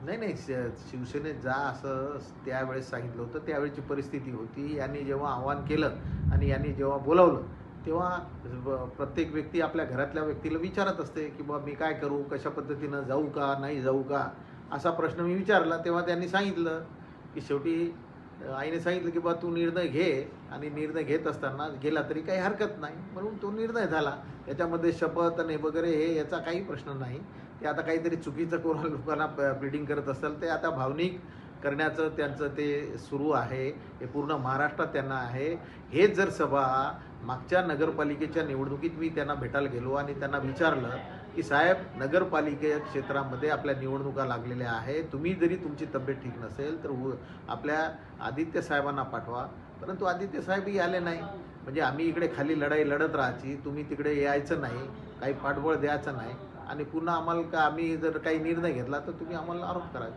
नाही, नाही. शिवसेनेत जा असं त्यावेळेस सांगितलं होतं. त्यावेळची परिस्थिती होती. यांनी जेव्हा आवाहन केलं आणि यांनी जेव्हा बोलावलं, तेव्हा प्रत्येक व्यक्ती आपल्या घरातल्या व्यक्तीला विचारत असते, की "बाबा मी काय करू? कशा पद्धतीनं जाऊ का? नाही जाऊ का?" असा प्रश्न मी विचारला. तेव्हा त्यांनी सांगितलं, की शेवटी आईने सांगितलं, की "बा तू निर्णय घे आणि निर्णय घेत असताना गेला तरी काही हरकत नाही." म्हणून तो निर्णय झाला. याच्यामध्ये शपथ आणि वगैरे हे याचा काही प्रश्न नाही. ते आता काहीतरी चुकीचं कोणा लोकांना प्लीडिंग करत असेल ते आता भावनिक करण्याचं त्यांचं ते सुरू आहे. हे पूर्ण महाराष्ट्रात त्यांना आहे. हेच जर सभा मागच्या नगरपालिकेच्या निवडणुकीत मी त्यांना भेटायला गेलो आणि त्यांना विचारलं, की "साहेब, नगरपालिके क्षेत्रामध्ये आपल्या निवडणुका लागलेल्या आहेत. तुम्ही जरी तुमची तब्येत ठीक नसेल तर आपल्या आदित्य साहेबांना पाठवा." परंतु आदित्य साहेबही आले नाही. म्हणजे आम्ही इकडे खाली लढाई लढत राहायची, तुम्ही तिकडे यायचं नाही, काही पाठबळ द्यायचं नाही आणि पुन्हा आम्हाला का आम्ही जर काही निर्णय घेतला तर तुम्ही आम्हाला आरोप कराल.